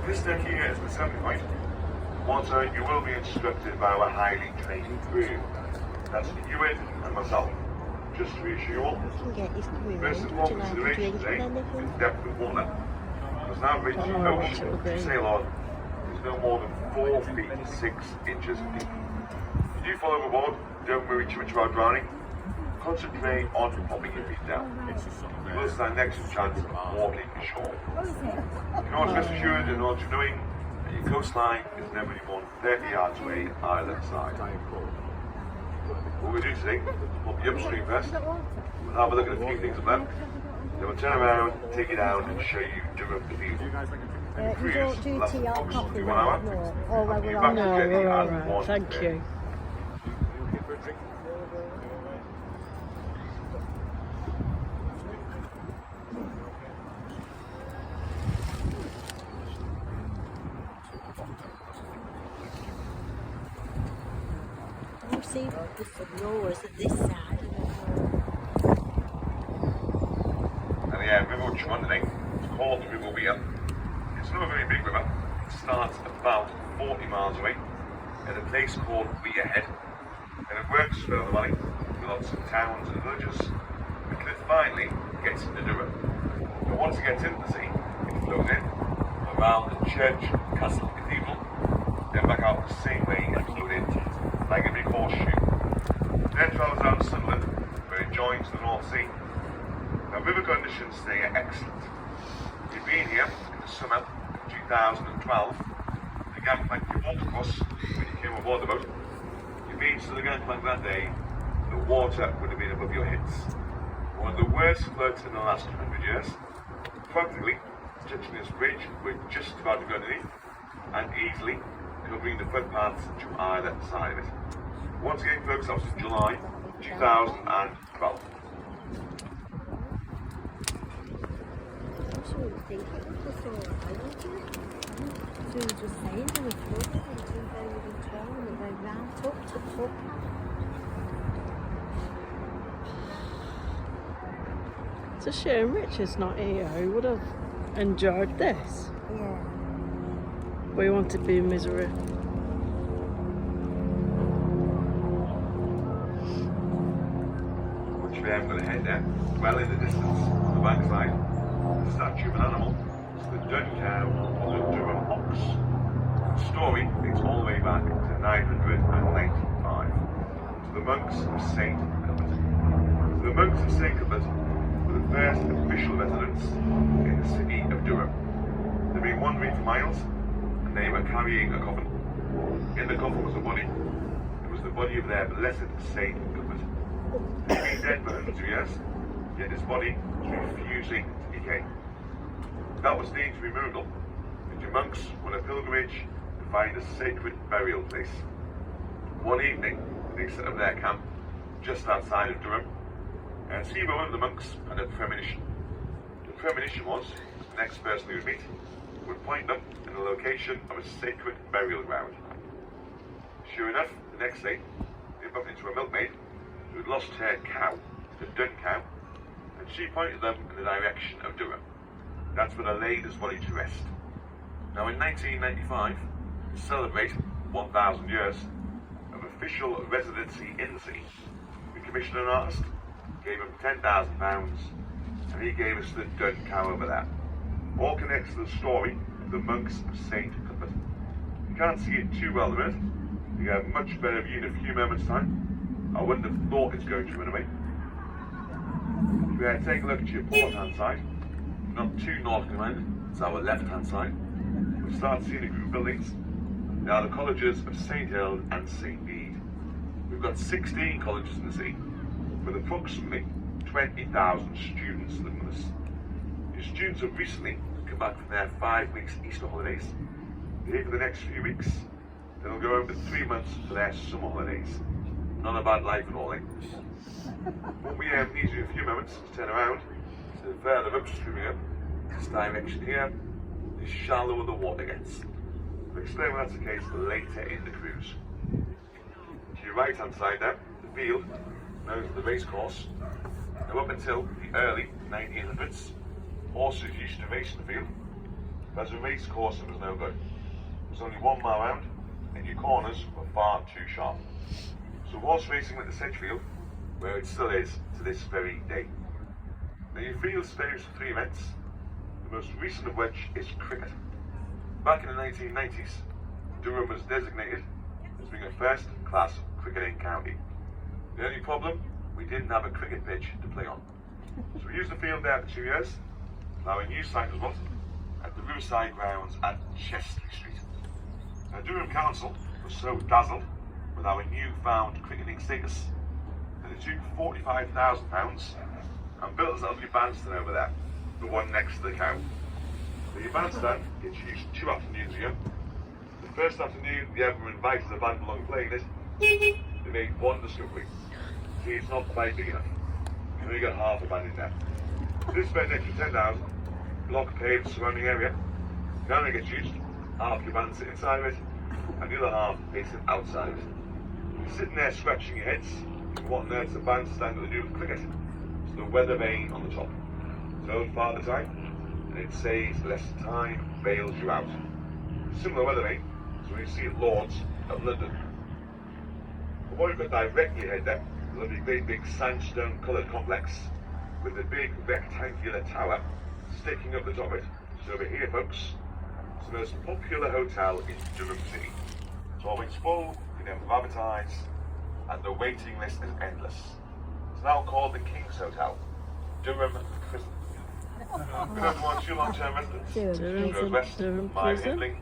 This deck here is the assembly point. Water, you will be instructed by our highly trained crew. That's Ewan and myself. Just to reassure you all, first and foremost consideration today is depth of water. There's an average ocean to sail on is no more than 4 feet 6 inches deep. If you fall overboard, don't worry too much about drowning. Concentrate on popping your feet down. You will stand next to a chance of walking ashore. You can always rest assured in order to knowing that your coastline is never any more than 30 yards away either side. What we'll do today, we'll be upstream first. We'll have a look at a few things up there. Then we'll turn around, take you down and show you Durham the view. And the cruise will last approximately 1 hour. And you're back to Jenny at 1. Thank you. See the floors at this side. And yeah, river which we're underneath, it's called the River Weir. It's not a very big river. It starts about 40 miles away at a place called Weirhead. And it works through the valley with lots of towns and villages until it finally gets into Durham. And once it gets into the sea, it flows in around the church, castle, cathedral, then back out the same way and flowed in like a big horseshoe. Then travels down to Sunderland, where it joins the North Sea. Now, river conditions today are excellent. We've been here in the summer of 2012. The gangplank you walked across when you came aboard the boat. You've been to the gangplank that day, the water would have been above your hips. One of the worst floods in the last 100 years. Practically, touching this bridge, we're just about to go underneath, and easily covering the footpaths to either side of it. Once again, folks, that was in July 2012. It's a shame Richard's not here. He would have enjoyed this. Yeah. But he wanted to be in misery. I'm going to head there, well in the distance, on the backside, the statue of an animal. It's the dun cow or the Durham ox. The story dates all the way back to 995, to the monks of St. Cuthbert. So the monks of St. Cuthbert were the first official residents in the city of Durham. They'd been wandering for miles, and they were carrying a coffin. In the coffin was a body. It was the body of their blessed St. Cuthbert. He'd been dead for 102 years, yet his body was refusing to decay. That was deemed to be a miracle. The monks were on a pilgrimage to find a sacred burial place. One evening, they set up their camp just outside of Durham, and Stephen, one of the monks, had a premonition. The premonition was the next person he would meet would point them in the location of a sacred burial ground. Sure enough, the next day, they bumped into a milkmaid who had lost her cow, the dun cow, and she pointed them in the direction of Durham. That's where they laid his body to rest. Now in 1995, to celebrate 1,000 years of official residency in the city, we commissioned an artist, gave him £10,000, and he gave us the dun cow over there. All connects to the story of the monks of St. Cuthbert. You can't see it too well there, you get a much better view in a few moments' time. I wouldn't have thought it's going to run away. If you take a look at your port hand side, not too nautical minded, it's our left hand side, we'll start seeing a group of buildings. They are the colleges of St. Hild and St. Bede. We've got 16 colleges in the city, with approximately 20,000 students living with us. Your students have recently come back from their 5 weeks Easter holidays. They're here for the next few weeks, then they'll go over 3 months for their summer holidays. Not a bad life at all, eh? What we need to do in a few moments is turn around to the further upstream here. This direction here is shallower the water gets. I'll explain why that's the case later in the cruise. To your right hand side there, the field, known as the race course. Now up until the early 1900s, horses used to race in the field. but as a race course it was no good. There was only 1 mile round, and your corners were far too sharp. So horse racing went to Sedgefield, where it still is to this very day. Now your field spares for 3 events, the most recent of which is cricket. Back in the 1990s, Durham was designated as being a first-class cricketing county. The only problem, we didn't have a cricket pitch to play on. So we used the field there for 2 years. Now a new site was built at the Riverside grounds at Chester Street. Now Durham Council was so dazzled with our newfound cricketing status that they took £45,000 and built us a lovely bandstand over there, the one next to the cow. The bandstand gets used 2 afternoons a year. The first afternoon they ever invited the band along playing it, they made one discovery. See, it's not quite big enough. You only got half a band in there. This spent an extra 10,000, block paved surrounding area. It only gets used, half your band sit inside of it, and the other half they sit outside of it. You're sitting there scratching your heads, thinking what on earth's a bandstand got to do with cricket? It's the weather vane on the top. It's old Father Time, and it says less time bails you out. Similar weather vane, so you see at Lord's of London. But what you've got directly ahead there, a lovely great big sandstone coloured complex with a big rectangular tower sticking up the top of it. So over here, folks, it's the most popular hotel in Durham City. It's always full, you never advertise, and the waiting list is endless. It's now called the King's Hotel, Durham Prison. We don't want two long-term residents. Durham Goes west, Durham mine Prison. Hindley,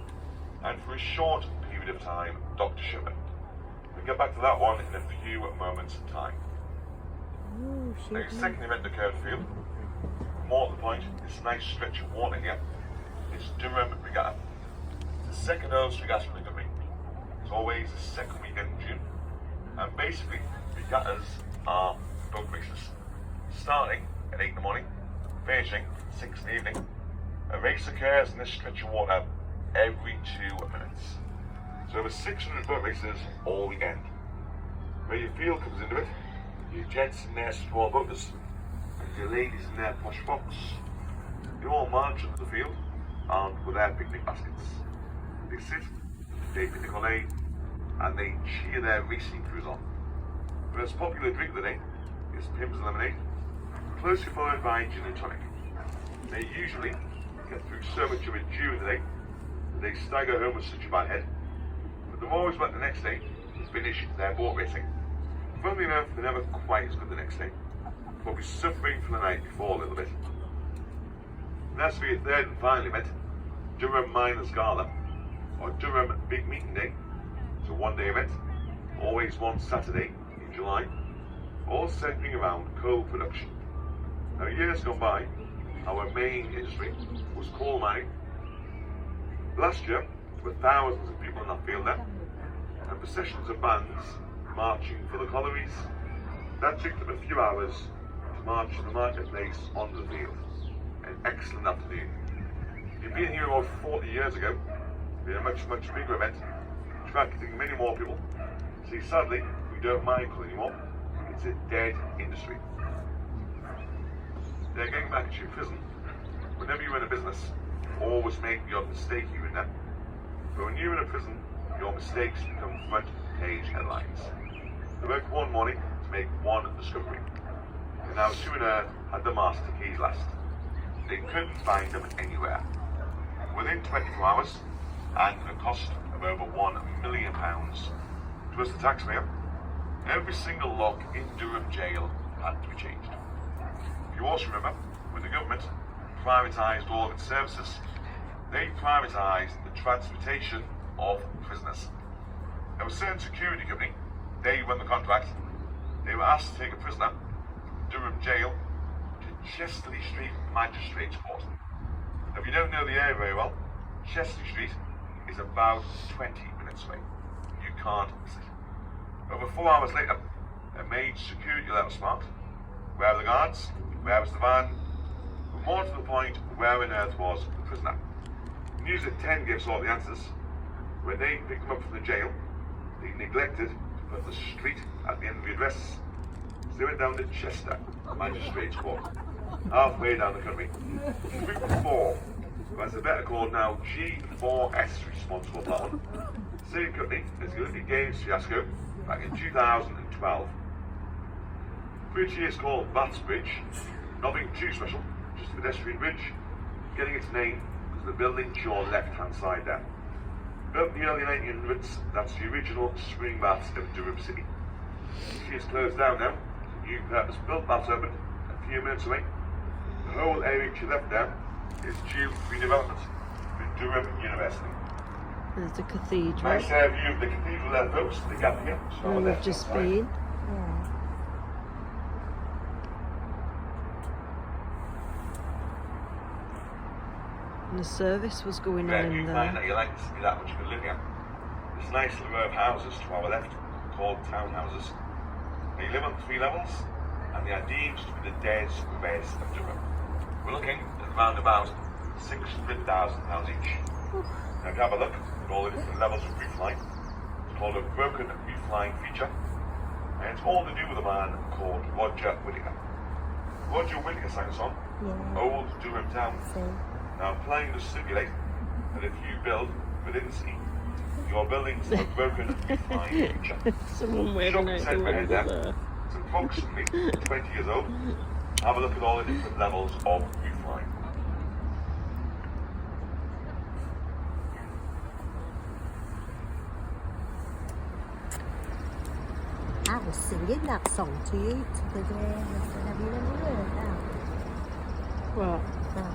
and for a short period of time, Dr. Shipman. We'll get back to that one in a few moments' time. Oh, Now, the second event occurred in the field. More to the point, this nice stretch of water here is Durham Regatta. It's the second oldest regatta in the country. It's always the second weekend in June. And basically, regattas are boat races. Starting at 8 in the morning, finishing at 6 in the evening. A race occurs in this stretch of water every 2 minutes. So over 600 boat races all weekend. Where your field comes into it, your gents in their small boaters, and your ladies in their posh box. They all march onto the field, armed with their picnic baskets. They sit, they picnic on aid, and they cheer their racing crews on. The most popular drink of the day is Pimm's Lemonade, closely followed by gin and tonic. They usually get through so much of it during the day that they stagger home with such a bad head, but they're always back the next day to finish their boat racing. Funnily enough, they're never quite as good the next day. They'll be suffering from the night before a little bit. And as for your third and final event, Durham Miners Gala, or Durham Big Meeting Day, it's a one-day event, always one Saturday in July, all centering around coal production. Now, years gone by, our main industry was coal mining. Last year, there were thousands of people in that field there, and processions of bands marching for the collieries. That took them a few hours to march to the marketplace onto the field. An excellent afternoon. You've been here about 40 years ago, been a much bigger event, attracting many more people. See, sadly, we don't mine coal anymore. It's a dead industry. They're getting back at you in prison. Whenever you're in a business, always make your mistake you're in there. But when you're in a prison, your mistakes become front page headlines. They woke one morning to make one discovery. And now Sue and her had the master keys last. They couldn't find them anywhere. Within 24 hours, and at a cost of over £1 million to us the taxpayer, every single lock in Durham jail had to be changed. If you also remember, when the government privatised all of its services, they privatised the transportation of prisoners. There was a certain security company, they run the contract. They were asked to take a prisoner from Durham jail to Chesterley Street Magistrates Court. Now, if you don't know the area very well, Chesterley Street is about 20 minutes away. You can't miss it. Over 4 hours later, a maid security level smart. Where were the guards? Where was the van? But more to the point, where on earth was the prisoner? News at 10 gives all the answers. When they picked him up from the jail, they neglected to put the street at the end of the address. So they went down to Chester Magistrates Court, halfway down the country. Route 4 That's a better called now G4S responsible for that one. Same company as the Olympic Games fiasco back in 2012. Bridge here is called Bath's Bridge. Nothing too special, just a pedestrian bridge. Getting its name because the building to your left hand side there. Built in the early 1900s, that's the original spring baths of Durham City. She is closed down now. The new purpose-built baths opened a few minutes away. The whole area to your left there is due for redevelopment with Durham University. There's the cathedral. Nice view of the cathedral there, folks. The gap here. So Where we've just been. Yeah. And the service was going Yeah, on you in find there. that you like to see that much you can live here. This nice little row of houses to our left, called townhouses. They live on 3 levels, and they are deemed to be the des res of Durham. We're looking at around about £600,000 each. Now have a look at all the different levels of roof line. It's called a broken roof line feature, and it's all to do with a man called Roger Whittaker. Roger Whittaker sang a song, Yeah. Old Durham Town. So, Now, playing to stipulate that if you build within the city, your buildings have a broken roof line feature. Someone waving Shopping out the centre ahead window there. there. It's approximately 20 years old. Have a look at all the different levels of roof line. I was singing that song to you to the day. Have you ever heard that? What?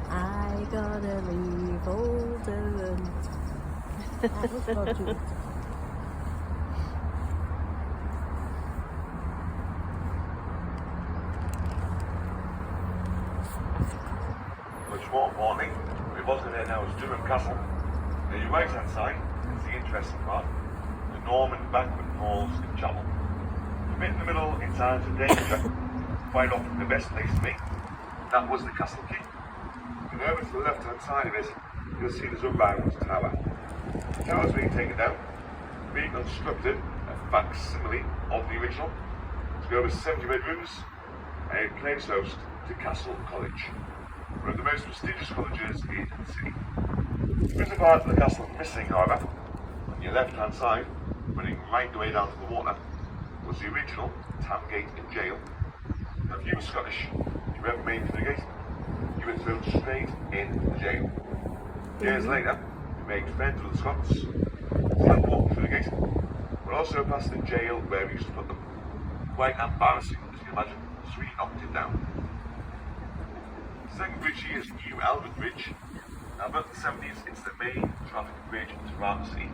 I gotta leave old Durham. That was Roger Whittaker. Much more importantly, we've also there now is Durham Castle. Now your right hand side is the interesting part, the Norman banquet halls and chapel. A bit in the middle in times of danger, quite often the best place to be. That was the castle keep. And over to the left hand side of it, you'll see there's a round tower. The tower's being taken down, being constructed a facsimile of the original. It's got over 70 bedrooms and it plays host to Castle College, one of the most prestigious colleges in the city. There is a part of the castle missing, however. On your left hand side, running right the way down to the water, was the original Tamgate Jail. Now, if you were Scottish, if you ever made it to the gate, you were thrown straight in the jail. Years later, you made friends with the Scots, still walking through the gate, but also past the jail where we used to put them. Quite embarrassing, as you can imagine, so we knocked it down. The second bridge here is New Albert Bridge. Now, about the 70s, it's the main traffic bridge throughout the city.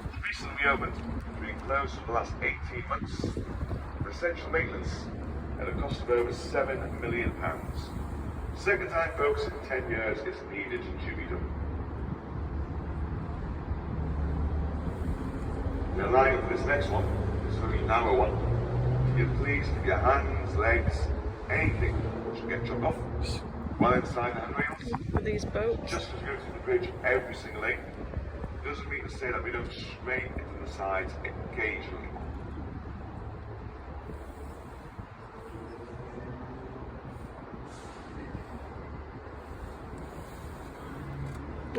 It's recently reopened, being closed for the last 18 months, for essential maintenance at a cost of over £7 million. Second time, folks, in 10 years, it's needed to be done. Now, lining up for this next one, this very narrow one. You're pleased if your hands, legs, anything should get chopped off while inside the handrails. With these boats. Just as we go through the bridge every single day, doesn't mean to say that we don't scrape into the sides occasionally.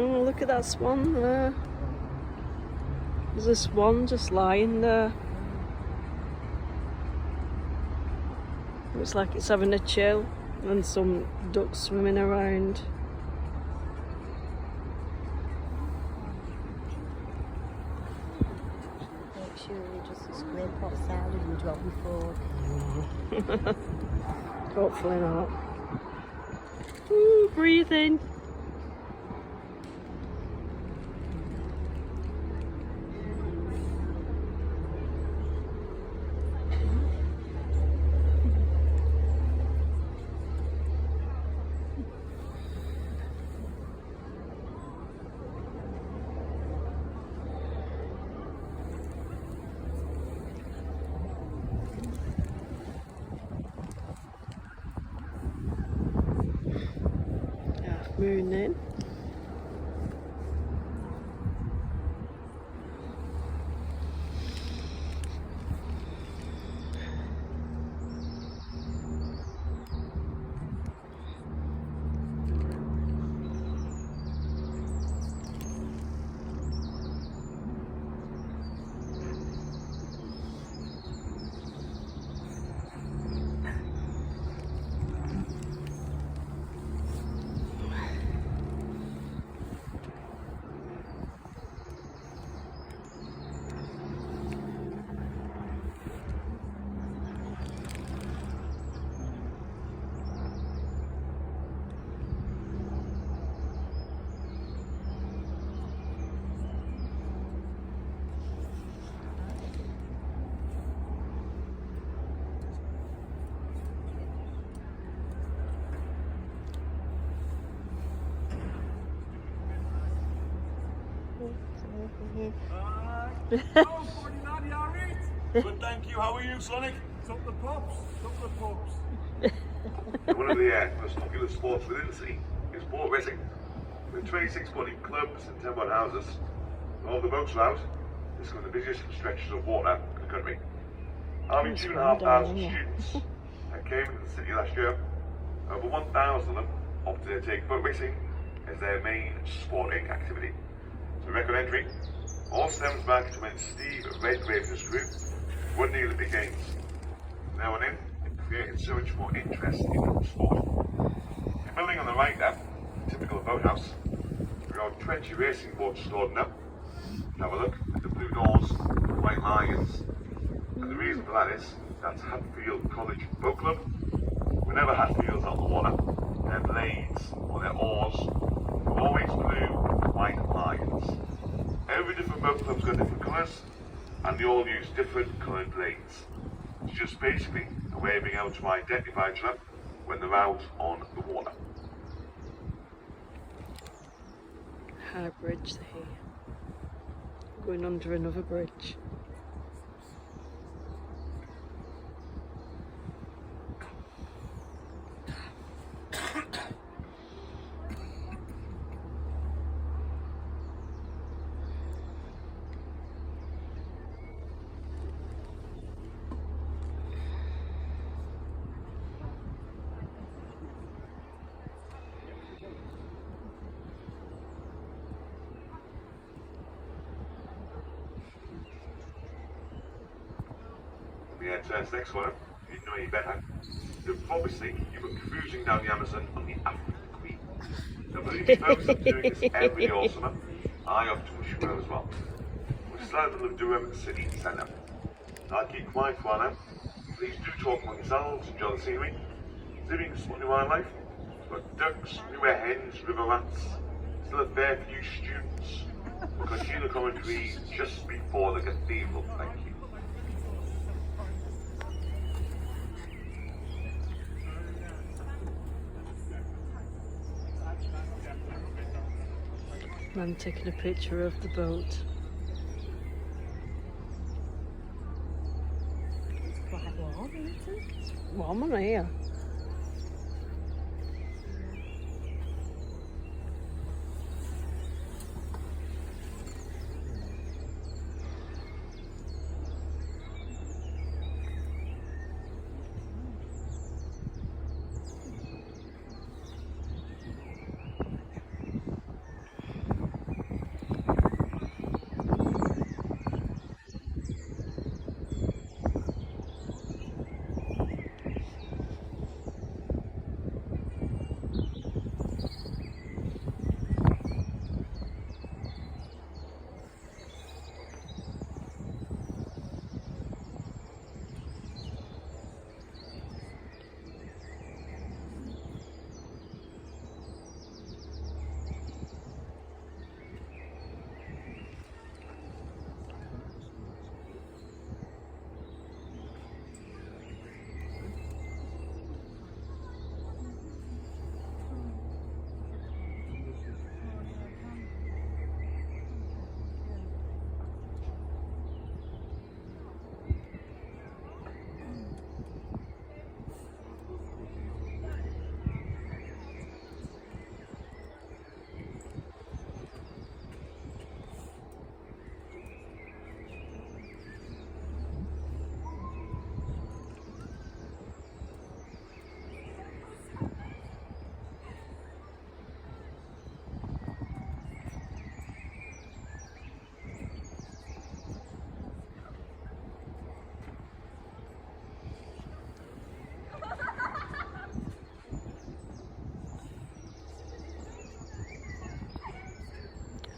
Oh, look at that swan there. There's a swan just lying there. Looks like it's having a chill, and some ducks swimming around. Make sure you just scrape off side and drop before. Hopefully not. Ooh, breathe in. Moon in. Oh, 49, you alright? Good, thank you. How are you, Sonic? Top the pops, top the pops. One of the most popular sports within the city is boat racing. With 26 boating clubs and 10 boat houses, all the boats are out. This is one of the busiest stretches of water in the country. Having 2,500 students that came into the city last year, over 1,000 of them opted to take boat racing as their main sporting activity. So record entry all stems back to when Steve Redgrave and his group won the Olympic Games. Now and then, it created so much more interest in the sport. The building on the right there, a typical boathouse, there are 20 racing boats stored now. Have a look at the blue doors, the white lions. And the reason for that is that's Hatfield College Boat Club. Whenever Hatfield's on the water, their blades or their oars are always blue and white lions. Every different boat club's got different colours, and they all use different coloured blades. It's just basically a way of being able to identify each other when they're out on the water. High bridge here. Going under another bridge. Yeah, so this next one, if you didn't know any better, obviously you were cruising down the Amazon on the African Queen. So for these folks that are doing this every day all summer, I often wish you well as well. We're still in the Durham City Centre. I'll keep quiet for now. Please do talk among yourselves, enjoy the scenery. Living spotting wildlife, but ducks, newer hens, river rats, still a fair few students. We'll continue the commentary just before the cathedral, thank you. Man taking a picture of the boat. It's quite warm, isn't it? It's warm on here.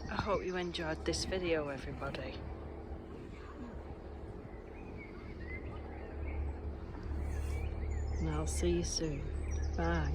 I hope you enjoyed this video, everybody. And I'll see you soon. Bye.